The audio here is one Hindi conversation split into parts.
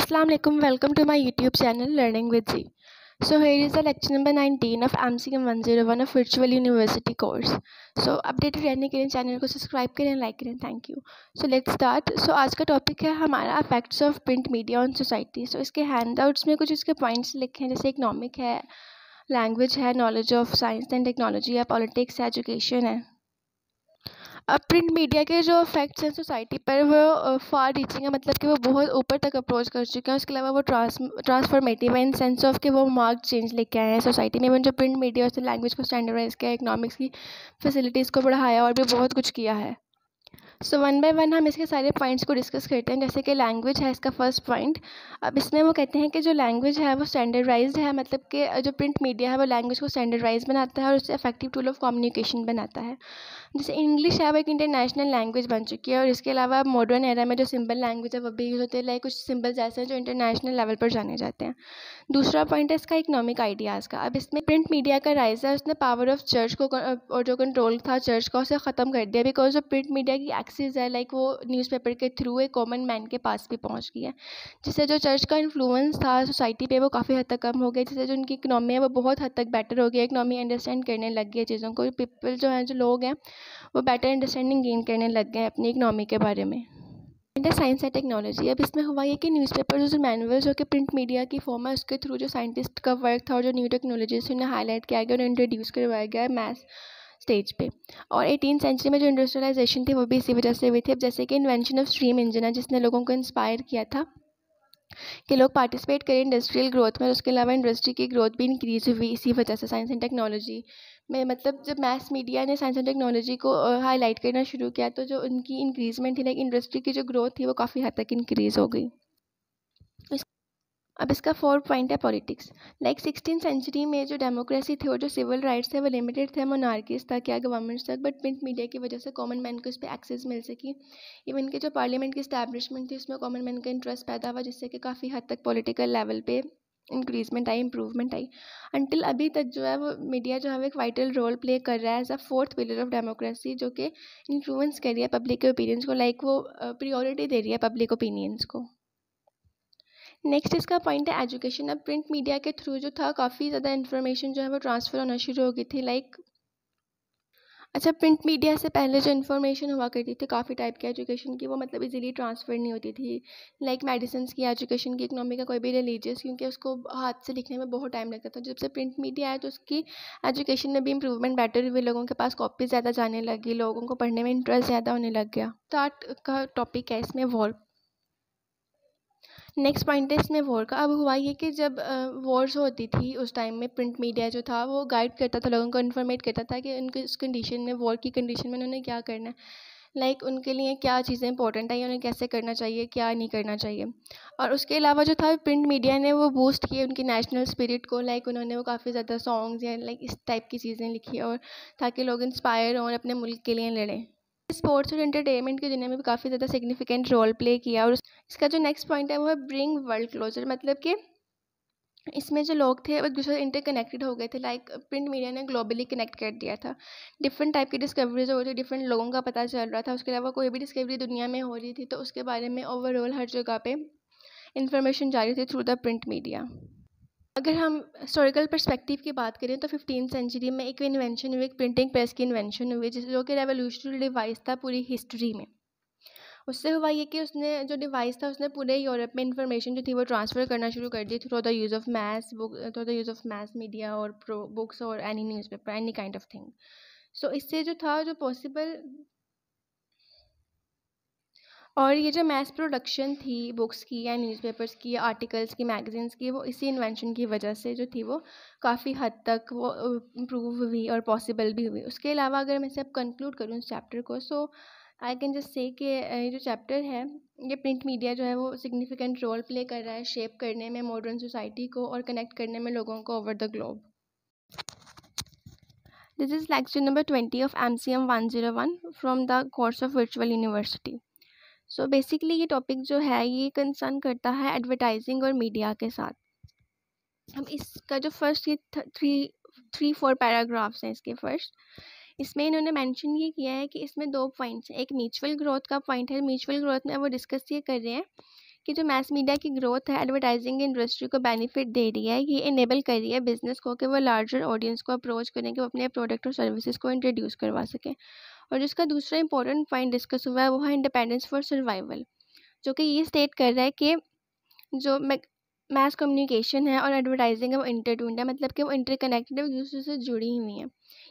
Assalamu alaikum, welcome to my YouTube channel Learning with Z. So here is the lecture number 19 of MCM 101 of Virtual University course. So updated रहने के लिए चैनल को सब्सक्राइब करें, लाइक करें, thank you. So let's start. So आज का टॉपिक है हमारा effects of print media on society. So इसके handouts में कुछ इसके पॉइंट्स लिखे हैं, जैसे इकोनॉमिक है, लैंग्वेज है, knowledge of science and technology है, पॉलिटिक्स है, एजुकेशन है. अब प्रिंट मीडिया के जो इफेक्ट्स हैं सोसाइटी पर वो फार रीचिंग है, मतलब कि वो बहुत ऊपर तक अप्रोच कर चुके हैं. उसके अलावा वो ट्रांसफॉर्मेटिव है इन सेंस ऑफ कि वो मार्क चेंज लेके आए हैं सोसाइटी में. जो प्रिंट मीडिया उसने लैंग्वेज को स्टैंडर्डाइज किया, इकोनॉमिक्स की फैसिलिटीज़ को बढ़ाया और भी बहुत कुछ किया है. सो वन बाय वन हम इसके सारे पॉइंट्स को डिस्कस करते हैं. जैसे कि लैंग्वेज है इसका फर्स्ट पॉइंट. अब इसमें वो कहते हैं कि जो लैंग्वेज है वो स्टैंडर्डाइज्ड है, मतलब कि जो प्रिंट मीडिया है वो लैंग्वेज को स्टैंडर्डाइज बनाता है और उससे इफेक्टिव टूल ऑफ कम्युनिकेशन बनाता है. जैसे इंग्लिश है वो एक इंटरनेशनल लैंग्वेज बन चुकी है और इसके अलावा मॉडर्न एरा में जो सिंबल लैंग्वेज है वो भी यूज़ होती है. लाइक कुछ सिंबल्स ऐसे हैं जो इंटरनेशनल लेवल पर जाने जाते हैं. दूसरा पॉइंट है इसका इकोनॉमिक आइडियाज़ का. अब इसमें प्रिंट मीडिया का राइज है, उसने पावर ऑफ चर्च को और जो कंट्रोल था चर्च का उसे ख़त्म कर दिया. बिकॉज जो प्रिंट मीडिया की एक्सेस है लाइक वो न्यूज़पेपर के थ्रू एक कॉमन मैन के पास भी पहुंच गई है, जिससे जो चर्च का इन्फ्लुएंस था सोसाइटी पे वो काफ़ी हद तक कम हो गया. जिससे जो उनकी इकनॉमी है वो बहुत हद तक बेटर हो गई. इकनॉमी अंडरस्टैंड करने लग गई है चीज़ों को. पीपल जो हैं, जो लोग हैं, वो बेटर अंडरस्टैंडिंग गेन करने लग गए हैं अपनी इकनॉमी के बारे में. Science and technology. अब इसमें हुआ ये कि न्यूज़पेपर जो मैनुअल्स जो कि प्रिंट मीडिया की फॉर्म है उसके थ्रू जो साइंटिस्ट का वर्क था और जो न्यू टेक्नोलॉजीज उन्हें हाईलाइट किया गया और इंट्रोड्यूस करवाया गया है मैथ स्टेज पे. और 18th सेंचुरी में जो इंडस्ट्रियलाइजेशन थी वो भी इसी वजह से हुई थी. अब जैसे कि इन्वेंशन ऑफ स्टीम इंजन है जिसने लोगों को इंस्पायर किया था कि लोग पार्टिसिपेट करें इंडस्ट्रियल ग्रोथ में. उसके अलावा इंडस्ट्री की ग्रोथ भी इंक्रीज़ हुई इसी वजह से साइंस एंड टेक्नोलॉजी में. मतलब जब मैथ मीडिया ने साइंस एंड टेक्नोलॉजी को हाईलाइट करना शुरू किया तो जो उनकी इंक्रीजमेंट थी, लाइक इंडस्ट्री की जो ग्रोथ थी वो काफ़ी हद तक इंक्रीज़ हो गई. अब इसका फोर्थ पॉइंट है पॉलिटिक्स. लाइक 16th सेंचुरी में जो डेमोक्रेसी थी और जो सिविल राइट्स थे वो लिमिटेड थे मोनार्कीज तक या गवर्नमेंट्स तक. बट प्रिंट मीडिया की वजह से कॉमन मैन को इस पर एक्सेस मिल सकी. इवन के जो पार्लियामेंट की इस्टेब्लिशमेंट थी उसमें कॉमन मैन का इंटरेस्ट पैदा हुआ, जिससे कि काफ़ी हद तक पॉलिटिकल लेवल पे इंक्रीजमेंट आई, इंप्रूवमेंट आई. अंटिल अभी तक जो है वो मीडिया जो है वो एक वाइटल रोल प्ले कर रहा है as a fourth pillar of democracy, जो कि इन्फ्लुएंस कर रही है पब्लिक के ओपिनियंस को. लाइक वो प्रियोरिटी दे रही है पब्लिक ओपिनियंस को. नेक्स्ट इसका पॉइंट है एजुकेशन. अब प्रिंट मीडिया के थ्रू जो था काफ़ी ज़्यादा इन्फॉर्मेशन जो है वो ट्रांसफ़र होना शुरू हो गई थी. लाइक प्रिंट मीडिया से पहले जो इन्फॉर्मेशन हुआ करती थी काफ़ी टाइप की एजुकेशन की, वो मतलब इजीली ट्रांसफ़र नहीं होती थी. लाइक मेडिसिन की एजुकेशन की, इकोनॉमी का, कोई भी रिलीजियस, क्योंकि उसको हाथ से लिखने में बहुत टाइम लगता था. जब से प्रिंट मीडिया आया तो उसकी एजुकेशन में भी इंप्रूवमेंट बेटर हुई. लोगों के पास कॉपी ज़्यादा जाने लगी, लोगों को पढ़ने में इंटरेस्ट ज़्यादा होने लग गया. स्टार्ट का टॉपिक है इसमें वॉर. नेक्स्ट पॉइंट है इसमें वॉर का. अब हुआ ये कि जब वॉर्स होती थी उस टाइम में प्रिंट मीडिया जो था वो गाइड करता था लोगों को, इन्फॉर्मेट करता था कि उनके उस कंडीशन में, वॉर की कंडीशन में उन्होंने क्या करना है. लाइक उनके लिए क्या चीज़ें इंपॉर्टेंट है, उन्हें कैसे करना चाहिए, क्या नहीं करना चाहिए. और उसके अलावा जो था प्रिंट मीडिया ने वो बूस्ट किए उनकी नेशनल स्पिरिट को. लाइक उन्होंने वो काफ़ी ज़्यादा सॉन्ग्स या लाइक इस टाइप की चीज़ें लिखी और ताकि लोग इंस्पायर हों और अपने मुल्क के लिए लड़ें. स्पोर्ट्स और एंटरटेनमेंट की दुनिया में भी काफ़ी ज़्यादा सिग्निफिकेंट रोल प्ले किया. और इसका जो नेक्स्ट पॉइंट है वो है ब्रिंग वर्ल्ड क्लोजर. मतलब कि इसमें जो लोग थे वो एक दूसरे से इंटरकनेक्टेड हो गए थे. लाइक प्रिंट मीडिया ने ग्लोबली कनेक्ट कर दिया था. डिफरेंट टाइप की डिस्कवरीज हो रही थी, डिफरेंट लोगों का पता चल रहा था. उसके अलावा कोई भी डिस्कवरी दुनिया में हो रही थी तो उसके बारे में ओवरऑल हर जगह पे इंफॉर्मेशन जा रही थी थ्रू द प्रिंट मीडिया. अगर हम हिस्टोरिकल पर्सपेक्टिव की बात करें तो 15th सेंचुरी में एक इन्वेंशन हुई, एक प्रिंटिंग प्रेस की इन्वेंशन हुई, जो कि रेवोल्यूशनरी डिवाइस था पूरी हिस्ट्री में. उससे हुआ ये कि उसने जो डिवाइस था उसने पूरे यूरोप में इंफॉर्मेशन जो थी वो ट्रांसफ़र करना शुरू कर दी through the use of maths book, through the use of maths media और बुक्स और any newspaper, any kind of thing. So इससे जो था जो पॉसिबल, और ये जो मैस प्रोडक्शन थी बुक्स की या न्यूज़पेपर्स की या आर्टिकल्स की, मैगजीन्स की, वो इसी इन्वेंशन की वजह से जो थी वो काफ़ी हद तक वो इम्प्रूव हुई और पॉसिबल भी हुई. उसके अलावा अगर मैं इसे अब कंक्लूड करूँ इस चैप्टर को, सो आई कैन जस्ट से कि ये जो चैप्टर है ये प्रिंट मीडिया जो है वो सिग्निफिकेंट रोल प्ले कर रहा है शेप करने में मॉडर्न सोसाइटी को और कनेक्ट करने में लोगों को over the globe. This is lecture number 20 of MCM 101 from the course of virtual university. So basically ये टॉपिक जो है ये कंसर्न करता है एडवर्टाइजिंग और मीडिया के साथ. हम इसका जो फर्स्ट ये 3-4 पैराग्राफ्स हैं इसके फर्स्ट, इसमें इन्होंने मेंशन ये किया है कि इसमें 2 पॉइंट्स हैं. एक म्यूचुअल ग्रोथ का पॉइंट है. म्यूचुअल ग्रोथ में वो डिस्कस ये कर रहे हैं कि जो मास मीडिया की ग्रोथ है एडवर्टाइजिंग इंडस्ट्री को बेनिफिट दे रही है, ये इनेबल कर रही है बिजनेस को कि वो लार्जर ऑडियंस को अप्रोच करें कि वो अपने प्रोडक्ट और सर्विसेज को इंट्रोड्यूस करवा सकें। और जिसका दूसरा इंपॉर्टेंट पॉइंट डिस्कस हुआ है वो है इंडिपेंडेंस फॉर सर्वाइवल, जो कि ये स्टेट कर रहा है कि जो मास कम्युनिकेशन है और एडवर्टाइजिंग है वो इंटरट्यून्ड है, मतलब कि वो इंटरकनेक्टेड है, एक दूसरे से जुड़ी हुई हैं।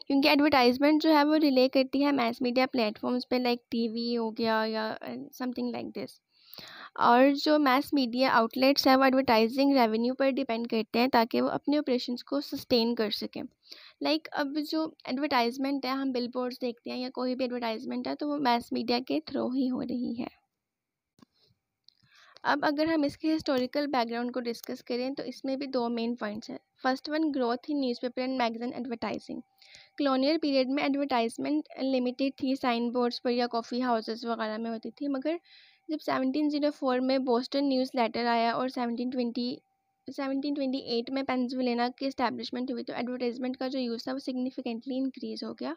क्योंकि एडवर्टाइजमेंट जो है वो रिले करती है मास मीडिया प्लेटफॉर्म्स पे, लाइक टीवी हो गया या समथिंग लाइक दिस। और जो मास मीडिया आउटलेट्स हैं वो एडवर्टाइजिंग रेवेन्यू पर डिपेंड करते हैं ताकि वो अपने ऑपरेशंस को सस्टेन कर सकें। लाइक अब जो एडवर्टाइजमेंट है, हम बिलबोर्ड्स देखते हैं या कोई भी एडवर्टाइजमेंट है तो वो मास मीडिया के थ्रू ही हो रही है। अब अगर हम इसके हिस्टोरिकल बैकग्राउंड को डिस्कस करें तो इसमें भी दो मेन पॉइंट्स हैं। First one, growth in newspaper and magazine advertising. Colonial period में एडवर्टाइजमेंट लिमिटेड थी, साइन बोर्ड्स पर या कॉफ़ी हाउसेस वगैरह में होती थी, मगर जब 1704 में बोस्टन न्यूज़ लेटर आया और 1728 में पेंसिल्वेनिया की इस्टेब्लिशमेंट हुई तो एडवर्टाइजमेंट का जो यूज़ था वो सिग्निफिकेंटली इंक्रीज़ हो गया।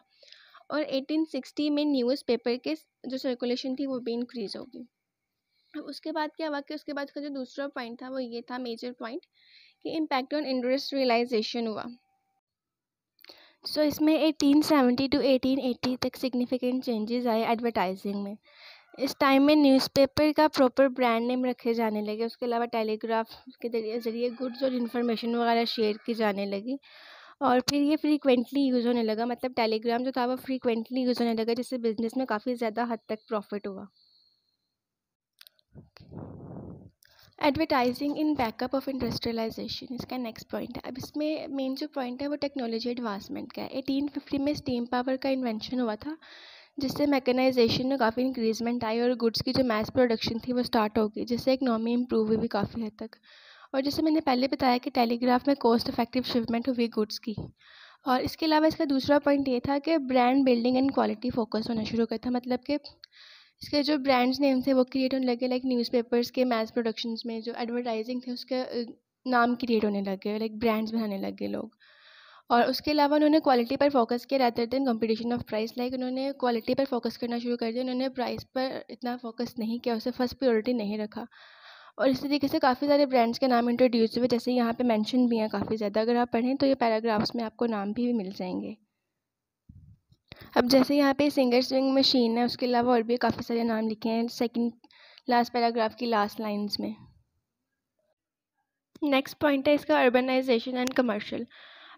और 1860 में न्यूज़पेपर के जो सर्कुलेशन थी वो भी इंक्रीज़ होगी। अब उसके बाद क्या हुआ कि उसके बाद का जो दूसरा पॉइंट था वो ये था, मेजर पॉइंट, कि इम्पैक्ट ऑन इंडस्ट्रियलाइजेशन हुआ। सो इसमें 1870 टू 1880 तक सिग्निफिकेंट चेंजेस आए एडवर्टाइजिंग में। इस टाइम में न्यूज़पेपर का प्रॉपर ब्रांड नेम रखे जाने लगे, उसके अलावा टेलीग्राफ के ज़रिए गुड्स और इन्फॉर्मेशन वगैरह शेयर की जाने लगी, और फिर ये फ्रीक्वेंटली यूज़ होने लगा, मतलब टेलीग्राम जो था वो फ्रीक्वेंटली यूज़ होने लगा, जिससे बिजनेस में काफ़ी ज़्यादा हद तक प्रॉफिट हुआ। Advertising in backup of industrialization इसका नेक्स्ट पॉइंट है। अब इसमें मेन जो पॉइंट है वो टेक्नोलॉजी एडवांसमेंट का है। 1850 में स्टीम पावर का इन्वेंशन हुआ था, जिससे मैकेनाइजेशन में काफ़ी इंक्रीजमेंट आई और गुड्स की जो मैस प्रोडक्शन थी वो स्टार्ट हो गई, जिससे इकनॉमी इंप्रूव हुई काफ़ी हद तक। और जैसे मैंने पहले बताया कि टेलीग्राफ में कॉस्ट इफेक्टिव शिपमेंट हुई गुड्स की। और इसके अलावा इसका दूसरा पॉइंट ये था कि brand building and quality focus होना शुरू करता, मतलब कि इसके जो ब्रांड्स नेम थे वो क्रिएट होने लगे, लाइक न्यूज़पेपर्स के मैस प्रोडक्शंस में जो एडवर्टाइजिंग थे उसके नाम क्रिएट होने लगे, लाइक ब्रांड्स बनाने लगे लोग। और उसके अलावा उन्होंने क्वालिटी पर फोकस किया rather than competition of price, like उन्होंने क्वालिटी पर फोकस करना शुरू कर दिया, उन्होंने प्राइस पर इतना फोकस नहीं किया, उसे फर्स्ट प्रायोरिटी नहीं रखा। और इस तरीके से काफ़ी सारे ब्रांड्स के नाम इंट्रोड्यूस हुए, जैसे यहाँ पे मेंशन भी हैं काफ़ी ज़्यादा, अगर आप पढ़ें तो ये पैराग्राफ्स में आपको नाम भी मिल जाएंगे। अब जैसे यहाँ पे सिंगर स्विंग मशीन है, उसके अलावा और भी काफ़ी सारे नाम लिखे हैं सेकंड लास्ट पैराग्राफ की लास्ट लाइंस में। नेक्स्ट पॉइंट है इसका, अर्बनाइजेशन एंड कमर्शियल।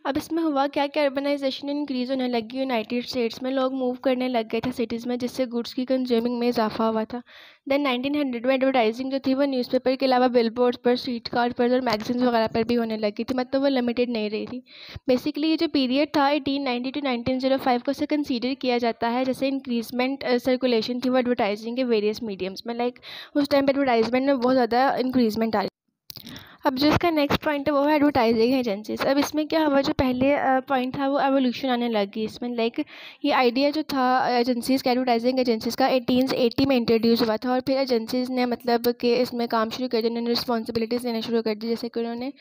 अब इसमें हुआ क्या कि अर्बनाइजेशन इंक्रीज़ होने लगी, यूनाइटेड स्टेट्स में लोग मूव करने लग गए थे सिटीज़ में, जिससे गुड्स की कंज्यूमिंग में इजाफा हुआ था। देन 1900 में एडवर्टाइजिंग जो थी वो न्यूज़पेपर के अलावा बिलबोर्ड्स पर, स्ट्रीट कार्ड पर और मैगजीन्स वगैरह पर भी होने लगी थी, मतलब वो लिमिटेड नहीं रही थी। बेसिकली ये जो पीरियड था 1890 टू 1905 को उसे कंसीडर किया जाता है जैसे इंक्रीजमेंट सर्कुलेशन थी वो एडवर्टाइजिंग के वेरियस मीडियम्स में, लाइक उस टाइम पर एडवर्टाइजमेंट में बहुत ज़्यादा इंक्रीजमेंट आ रही। अब जो इसका नेक्स्ट पॉइंट है वो है एडवर्टाइजिंग एजेंसीज। अब इसमें क्या हुआ, जो पहले पॉइंट था वो एवोल्यूशन आने लगी इसमें, लाइक ये आइडिया जो था एजेंसीज़ का, एडवर्टाइजिंग एजेंसीज़ का 1880 में इंट्रोड्यूस हुआ था, और फिर एजेंसीज़ ने मतलब कि इसमें काम शुरू कर दिया, उन्होंने रिस्पॉन्सिबिलिटीज़ लेना शुरू कर दी, जैसे कि उन्होंने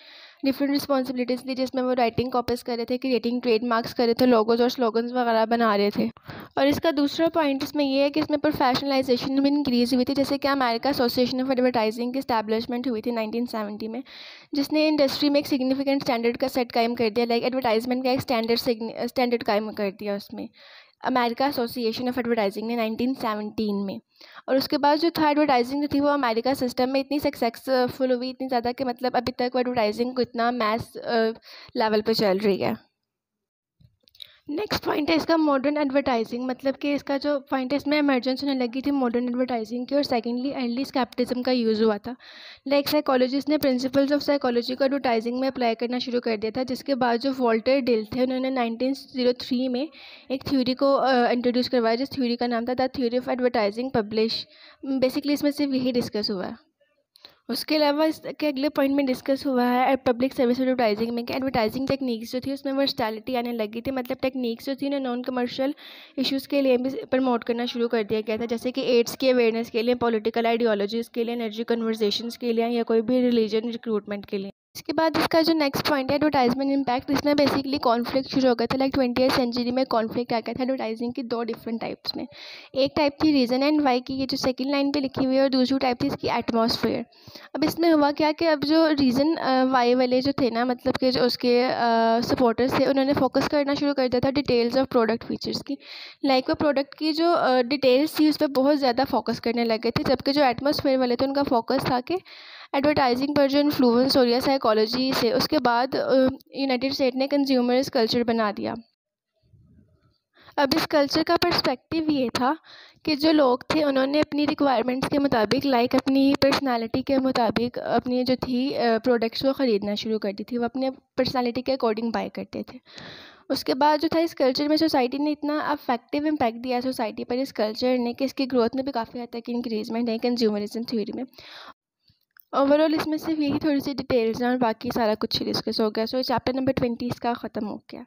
डिफरेंट रिस्पॉन्सिबिलिटीज़ ली, जिसमें वो राइटिंग कॉपीज कर रहे थे, क्रिएटिंग ट्रेडमार्क्स कर रहे थे, लोगोज और स्लोगन्स वगैरह बना रहे थे। और इसका दूसरा पॉइंट इसमें ये है कि इसमें प्रोफेशनलाइजेशन भी इंक्रीज़ हुई थी, जैसे कि अमेरिका एसोसिएशन ऑफ एडवर्टाइजिंग की एस्टैब्लिशमेंट हुई थी 1970 में, जिसने इंडस्ट्री में एक सिग्निफिकेंट स्टैंडर्ड का सेट कायम कर दिया, लाइक एडवर्टाइजमेंट का एक स्टैंडर्ड कायम कर दिया उसमें अमेरिका एसोसिएशन ऑफ एडवर्टाइजिंग ने 1917 में। और उसके बाद जो था एडवर्टाइजिंग जो थी वो अमेरिका सिस्टम में इतनी सक्सेसफुल हुई, इतनी ज़्यादा कि मतलब अभी तक वो एडवर्टाइजिंग को इतना मैस लेवल पे चल रही है। नेक्स्ट पॉइंट है इसका मॉडर्न एडवर्टाइजिंग, मतलब कि इसका जो पॉइंट है इसमें इमरजेंस होने लगी थी मॉडर्न एडवर्टाइजिंग की, और सेकेंडली अर्ली स्केप्टिज्म का यूज़ हुआ था, लाइक साइकोलॉजिस्ट ने प्रिंसिपल्स ऑफ साइकोलॉजी को एडवर्टाइजिंग में अप्लाई करना शुरू कर दिया था, जिसके बाद जो वॉल्टर डिल थे उन्होंने 1903 में एक थ्योरी को इंट्रोड्यूस करवाया, जिस थ्योरी का नाम था the theory of advertising publish. Basically इसमें सिर्फ यही डिस्कस हुआ है। उसके अलावा इसके अगले पॉइंट में डिस्कस हुआ है पब्लिक सर्विस एडवर्टाइजिंग में कि एडवर्टाइजिंग टेक्निक्स जो थी उसमें वर्सटैलिटी आने लगी थी, मतलब टेक्निक्स जो थी ना नॉन कमर्शियल इश्यूज़ के लिए भी प्रमोट करना शुरू कर दिया गया था, जैसे कि एड्स की अवेयरनेस के लिए, पॉलिटिकल आइडियोलॉजीज़ के लिए, एनर्जी कन्वर्जेशंस के लिए, या कोई भी रिलीजन रिक्रूटमेंट के लिए। इसके बाद इसका जो नेक्स्ट पॉइंट है एडवर्टाइजमेंट इम्पैक्ट, इसमें बेसिकली कॉन्फ्लिक्ट शुरू हो गया था। लाइक 20th सेंचुरी में कॉन्फ्लिक्ट आ गया था एडवर्टाइजिंग की दो डिफरेंट टाइप्स में। एक टाइप थी रीज़न एंड वाई की, ये जो सेकंड लाइन पे लिखी हुई है, और दूसरी टाइप थी इसकी एटमॉस्फेयर। अब इसमें हुआ क्या कि अब जो रीज़न वाई वाले जो थे ना, मतलब कि जो उसके सपोर्टर्स थे, उन्होंने फोकस करना शुरू कर दिया था डिटेल्स ऑफ प्रोडक्ट फीचर्स की। लाइक वो प्रोडक्ट की जो डिटेल्स थी उस पर बहुत ज़्यादा फोकस करने लगे थे, जबकि जो एटमॉस्फेयर वाले थे उनका फोकस था कि एडवर्टाइजिंग पर जो इन्फ्लुएंस हो रही है साइकोलॉजी से। उसके बाद यूनाइटेड स्टेट ने कंज्यूमर्स कल्चर बना दिया। अब इस कल्चर का पर्सपेक्टिव ये था कि जो लोग थे उन्होंने अपनी रिक्वायरमेंट्स के मुताबिक, लाइक अपनी पर्सनालिटी के मुताबिक अपनी जो थी प्रोडक्ट्स को ख़रीदना शुरू कर दी थी। वो अपने पर्सनालिटी के अकॉर्डिंग बाय करते थे। उसके बाद जो था इस कल्चर में सोसाइटी ने इतना अफेक्टिव इम्पैक्ट दिया सोसाइटी पर इस कल्चर ने कि इसकी ग्रोथ में भी काफ़ी हद तक इंक्रीजमेंट है कंज्यूमरिज्म थ्योरी में। ओवरऑल इसमें सिर्फ यही थोड़ी सी डिटेल्स हैं और बाकी सारा कुछ डिस्कस हो गया। सो चैप्टर नंबर 20 इसका ख़त्म हो गया।